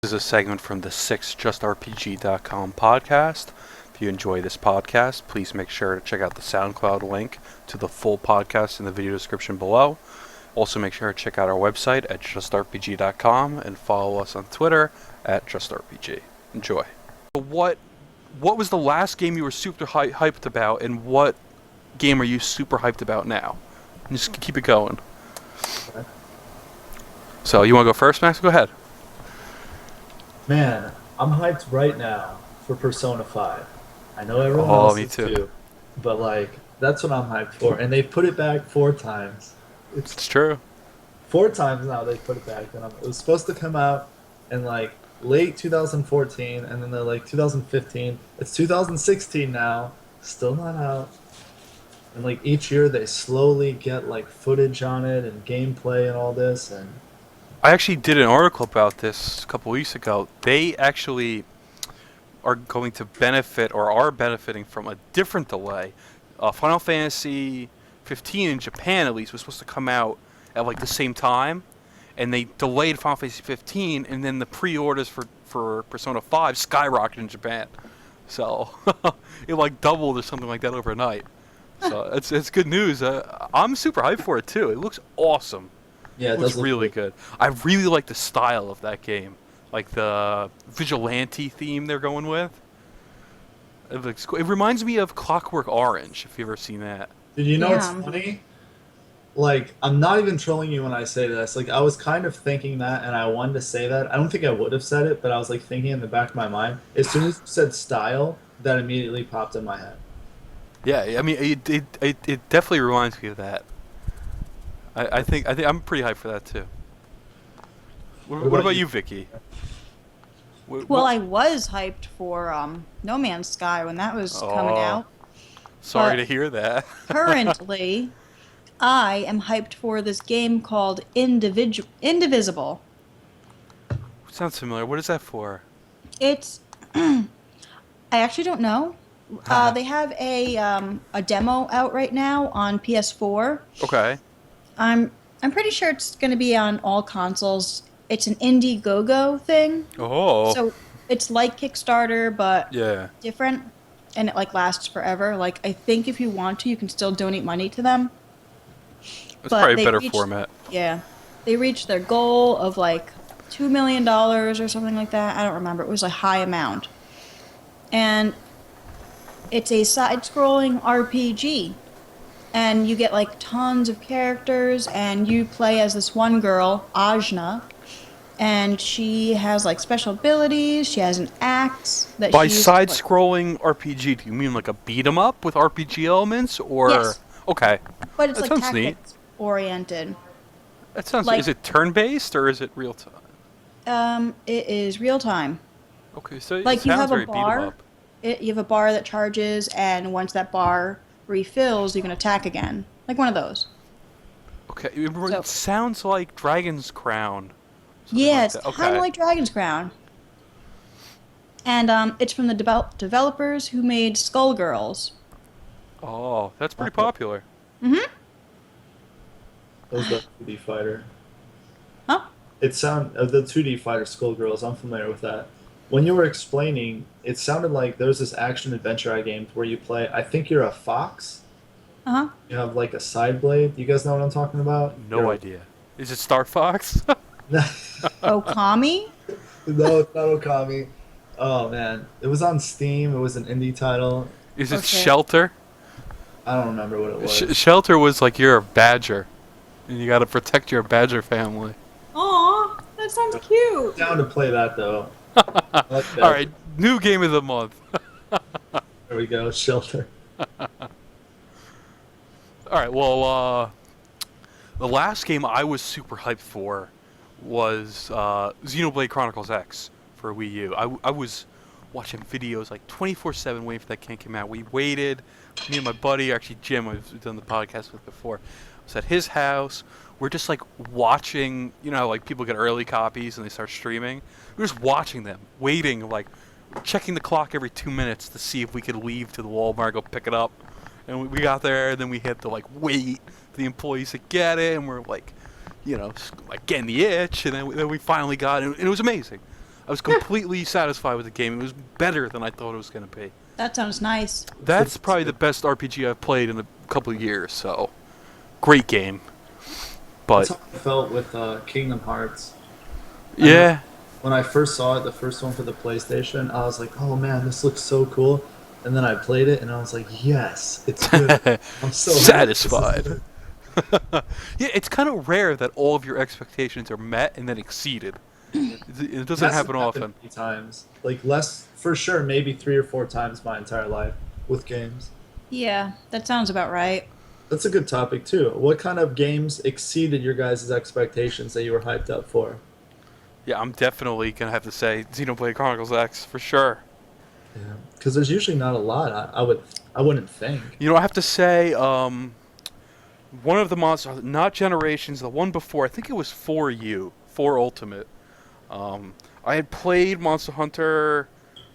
This is a segment from the 6 JustRPG.com podcast. If you enjoy this podcast, please make sure to check out the SoundCloud link to the full podcast in the video description below. Also make sure to check out our website at JustRPG.com and follow us on Twitter at JustRPG. Enjoy. What was the last game you were super hyped about, and what game are you super hyped about now? And just keep it going. Okay. So, you want to go first, Max? Go ahead. Man, I'm hyped right now for Persona 5. I know everyone else me is too. but that's what I'm hyped for. And they put it back 4 times. It's true. 4 times now they put it back. And it was supposed to come out in late 2014, and then they're 2015. It's 2016 now, still not out. And each year they slowly get footage on it and gameplay and all this, and I actually did an article about this a couple weeks ago. They actually are going to benefit, or are benefiting from a different delay. Final Fantasy 15 in Japan, at least, was supposed to come out at the same time, and they delayed Final Fantasy 15, and then the pre-orders for Persona 5 skyrocketed in Japan. So it doubled or something like that overnight. So it's good news. I'm super hyped for it too. It looks awesome. yeah, It looks really good. I really like the style of that game, the vigilante theme they're going with. It looks cool. It reminds me of Clockwork Orange, if you've ever seen that. Did you know Yeah. it's funny? I'm not even trolling you when I say this. I was kind of thinking that, and I wanted to say that. I don't think I would have said it, but I was thinking in the back of my mind. As soon as you said style, that immediately popped in my head. Yeah, I mean, it definitely reminds me of that. I think I'm pretty hyped for that too. What about you, Vicky? Well, I was hyped for No Man's Sky when that was coming Oh. out. Sorry but- to hear that. Currently, I am hyped for this game called Indivisible. Sounds familiar. What is that for? It's I actually don't know. They have a demo out right now on PS4. Okay. I'm pretty sure it's going to be on all consoles. It's an Indiegogo thing. Oh. So it's like Kickstarter, but Yeah. different, and it lasts forever. I think if you want to, you can still donate money to them. It's But probably a they better reached- format. Yeah, they reached their goal of $2 million or something like that. I don't remember. It was a high amount, and it's a side-scrolling RPG, and you get tons of characters, and you play as this one girl, Ajna. And she has special abilities. She has an axe that By she uses side-scrolling RPG, do you mean a beat 'em up with RPG elements, or? Yes. Okay, but it's that sounds neat. tactics oriented. That sounds. Like- Is it turn-based or is it real time? It is real time. Okay, so it You sounds have a very beat 'em bar. up. You have a bar that charges, and once that bar refills, you can attack again, one of those. Okay, it So- sounds like Dragon's Crown. Something Yeah, like it's that. kind Okay. of like Dragon's Crown. And it's from the developers who made Skullgirls. Oh, that's pretty popular. Mm-hmm. That was the 2D fighter. Huh? The 2D fighter Skullgirls. I'm familiar with that. When you were explaining, it sounded like there was this action adventure game where you play. I think you're a fox. Uh-huh. You have a side blade. You guys know what I'm talking about? No idea. Is it Star Fox? Okami? No, it's not Okami. Oh man, it was on Steam. It was an indie title. Is it Okay. Shelter? I don't remember what it was. Shelter was you're a badger, and you got to protect your badger family. Aw, that sounds cute. Down to play that though. I like that. All right, new game of the month. There we go. Shelter. All right, well, the last game I was super hyped for was Xenoblade Chronicles X for Wii U. I was watching videos 24/7 waiting for that game to come out. We waited. Me and my buddy, actually Jim, I've done the podcast with before, was at his house. We're just watching, people get early copies and they start streaming. We're just watching them, waiting, checking the clock every 2 minutes to see if we could leave to the Walmart and go pick it up. And we got there, and then we had to wait for the employees to get it, and we're getting the itch, and then we finally got it, and it was amazing. I was completely satisfied with the game. It was better than I thought it was going to be. That sounds nice. That's probably the best RPG I've played in a couple of years, so great game. But That's how I felt with Kingdom Hearts. yeah, When I first saw it, the first one for the PlayStation, I was like, oh man, this looks so cool. And then I played it, and I was like, yes, it's good. I'm so satisfied. happy. Yeah, it's kind of rare that all of your expectations are met and then exceeded. It doesn't That's happen often. happened many times. Like, less, for sure, maybe 3 or 4 times my entire life with games. Yeah, that sounds about right. That's a good topic, too. What kind of games exceeded your guys' expectations that you were hyped up for? Yeah, I'm definitely gonna have to say Xenoblade Chronicles X for sure. Yeah, because there's usually not a lot. I wouldn't think. You know, I have to say, one of the monsters, not Generations, the one before, I think it was 4U, 4 Ultimate. I had played Monster Hunter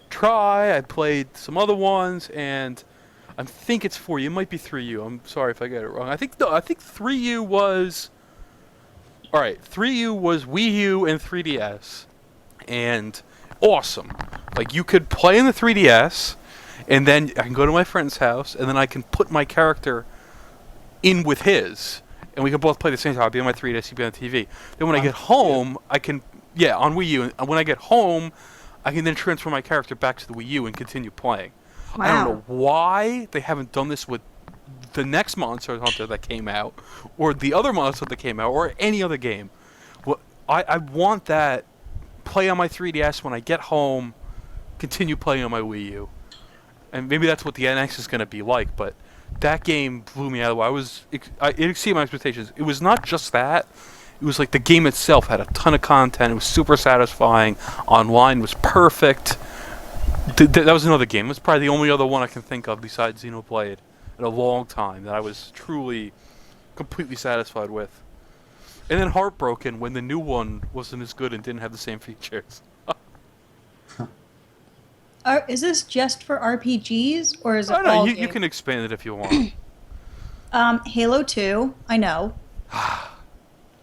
Try, I played some other ones, and I think it's 4U. It might be 3U. I'm sorry if I get it wrong. I think 3U was... Alright, 3U was Wii U and 3DS. And awesome. Like, you could play in the 3DS, and then I can go to my friend's house, and then I can put my character in with his, and we can both play the same time. I'll be on my 3DS, he'll be on the TV. Then when I get home, I can... Yeah, on Wii U. And when I get home, I can then transfer my character back to the Wii U and continue playing. Wow. I don't know why they haven't done this with the next Monster Hunter that came out, or the other Monster that came out, or any other game. Well, I want that. Play on my 3DS when I get home, continue playing on my Wii U. And maybe that's what the NX is going to be like, but that game blew me out of the water. It exceeded my expectations. It was not just that. It was like the game itself had a ton of content. It was super satisfying. Online was perfect. That was another game. That's probably the only other one I can think of besides Xenoblade in a long time that I was truly, completely satisfied with. And then heartbroken when the new one wasn't as good and didn't have the same features. Is this just for RPGs, or is it I don't know. all You games? can expand it if you want. Halo 2, I know.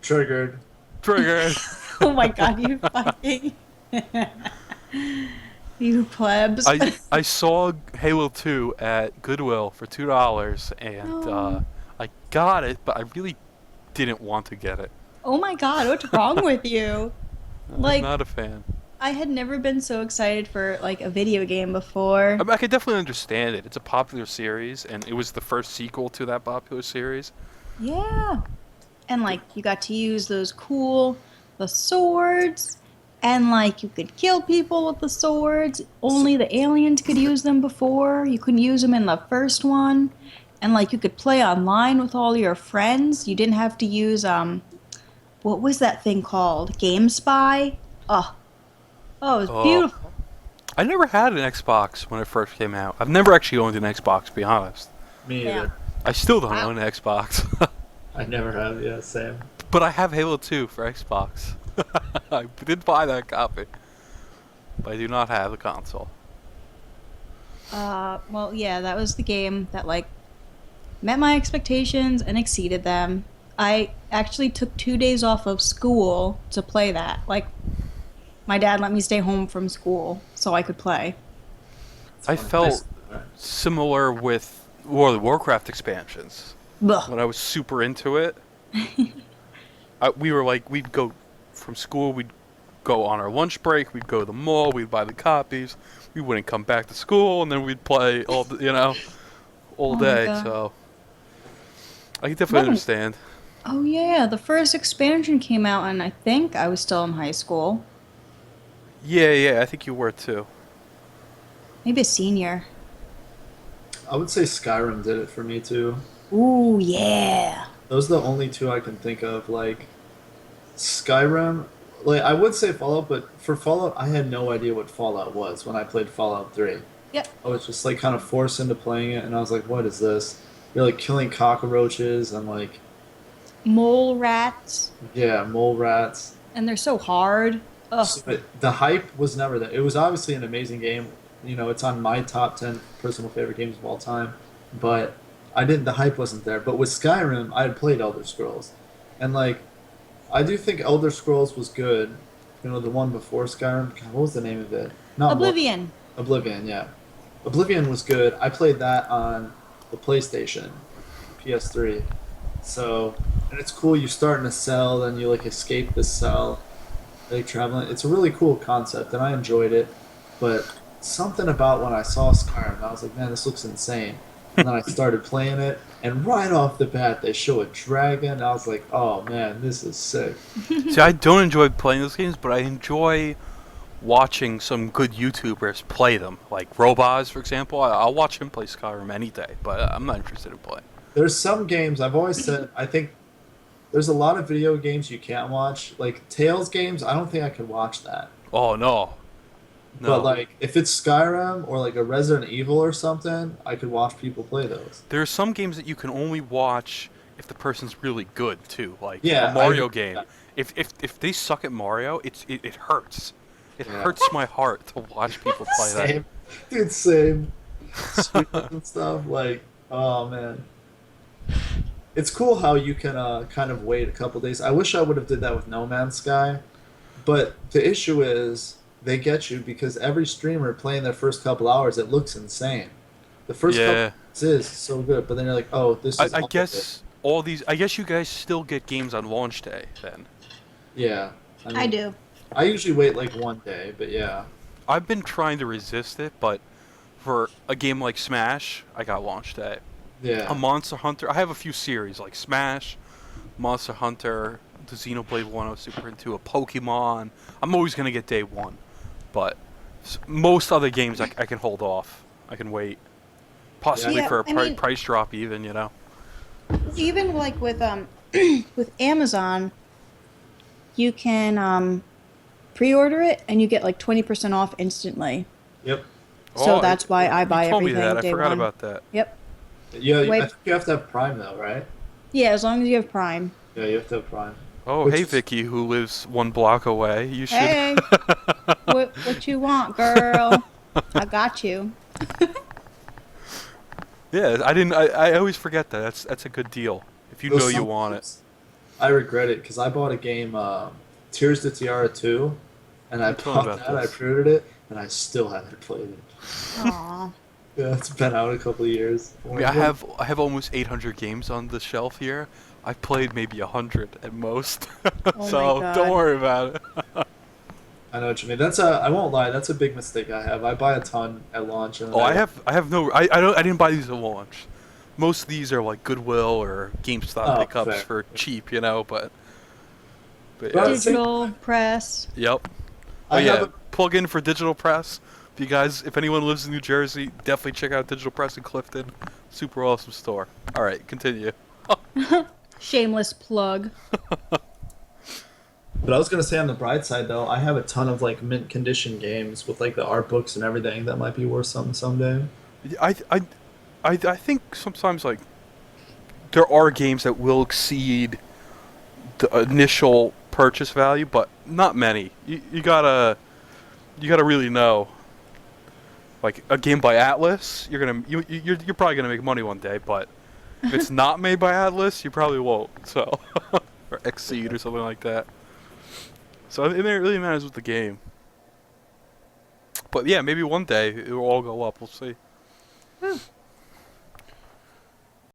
Triggered. Triggered. Oh my god, you fucking... you plebs. I saw Halo 2 at Goodwill for $2, and No. I got it, but I really didn't want to get it. Oh my god, what's wrong with you? Like, I'm not a fan. I had never been so excited for, like, a video game before. I mean, I could definitely understand it. It's a popular series, and it was the first sequel to that popular series. Yeah. And, like, you got to use those the swords, and, like, you could kill people with the swords. Only the aliens could use them before. You couldn't use them in the first one. And, like, you could play online with all your friends. You didn't have to use, what was that thing called? GameSpy? Oh, it was beautiful. I never had an Xbox when it first came out. I've never actually owned an Xbox, to be honest. Me Yeah. either. I still don't own an Xbox. I never have. Yeah, same. But I have Halo 2 for Xbox. I did buy that copy. But I do not have the console. Well, yeah, that was the game that, like, met my expectations and exceeded them. I actually took 2 days off of school to play that. Like, my dad let me stay home from school so I could play. I felt similar with World of Warcraft expansions. Ugh. When I was super into it. We were like, we'd go from school, we'd go on our lunch break, we'd go to the mall, we'd buy the copies, we wouldn't come back to school, and then we'd play all Oh my day. God. So I can definitely When? understand. Oh, yeah, the first expansion came out, and I think I was still in high school. Yeah, I think you were too. Maybe a senior. I would say Skyrim did it for me too. Ooh, yeah. Those are the only two I can think of. Like Skyrim, like I would say Fallout, but for Fallout, I had no idea what Fallout was when I played Fallout 3. Yep. I was just like kind of forced into playing it, and I was like, "What is this?" You're like killing cockroaches and like Mole rats, mole rats. and they're so hard. Ugh. But the hype was never there. It was obviously an amazing game. You know, it's on my top 10 personal favorite games of all time. But the hype wasn't there. But with Skyrim, I had played Elder Scrolls. And, like, I do think Elder Scrolls was good. You know, the one before Skyrim. God, what was the name of it? Not Oblivion. Oblivion, yeah. Oblivion was good. I played that on the PlayStation, PS3. So, and it's cool. You start in a cell, then you like escape the cell, like traveling. It's a really cool concept, and I enjoyed it. But something about when I saw Skyrim, I was like, man, this looks insane. And then I started playing it, and right off the bat, they show a dragon. And I was like, oh man, this is sick. See, I don't enjoy playing those games, but I enjoy watching some good YouTubers play them. Like Robaz, for example. I'll watch him play Skyrim any day, but I'm not interested in playing. There's some games, I've always said, I think there's a lot of video games you can't watch. Like Tales games, I don't think I could watch that. Oh, no. No. But like, if it's Skyrim or like a Resident Evil or something, I could watch people play those. There are some games that you can only watch if the person's really good, too. Like Yeah, a Mario I- game. If they suck at Mario, it hurts. It Yeah. hurts my heart to watch people play that. Same. Dude, same. Sweet and stuff, like, oh man. It's cool how you can kind of wait a couple days. I wish I would have did that with No Man's Sky, but the issue is they get you because every streamer playing their first couple hours, it looks insane. The first couple Yeah. hours is so good, but then you're like, oh, this is I all of guess all these. I guess you guys still get games on launch day then. it. Yeah. I mean, do. I usually wait like one day, but yeah. I've been trying to resist it, but for a game like Smash, I got launch day. Yeah. A Monster Hunter. I have a few series like Smash, Monster Hunter, the Xenoblade one I was super into, a Pokemon. I'm always gonna get day one, but most other games I can hold off. I can wait, possibly Yeah, for a I mean- price drop even. You know. Even like with with Amazon, you can pre-order it and you get like 20% off instantly. Yep. So Oh, that's why I buy you told everything me that. I day forgot one. about that. Yep. Yeah, Wait. I think you have to have Prime though, right? Yeah, as long as you have Prime. Yeah, you have to have Prime. Oh, Which hey is- Vicky, who lives one block away. You should. Hey, what you want, girl? I got you. Yeah, I didn't. I always forget that. That's a good deal. If you Those know you some want it. games, I regret it because I bought a game, Tears to Tiara 2, and I You told me bought about that, I this. pre-ordered it, and I still haven't played it. Aw. Yeah, it's been out a couple of years. I mean, I have almost 800 games on the shelf here. I've played maybe 100 at most. Oh So my God. don't worry about it. I know what you mean. I won't lie, that's a big mistake I have. I buy a ton at launch. And Oh, I have no. I didn't buy these at launch. Most of these are like Goodwill or GameStop Oh, pickups fair. for cheap, you know. But Well, yeah. Digital press. Yep. Oh I yeah. have Plug in for Digital Press. If anyone lives in New Jersey, definitely check out Digital Press in Clifton. Super awesome store. All right, continue. Shameless plug. But I was gonna say on the bright side though, I have a ton of like mint condition games with like the art books and everything that might be worth something someday. I think sometimes like there are games that will exceed the initial purchase value, but not many. You gotta really know. Like a game by Atlas, you're probably gonna make money one day, but if it's not made by Atlas, you probably won't. So or Exceed or something like that. So it really matters with the game. But yeah, maybe one day it will all go up. We'll see.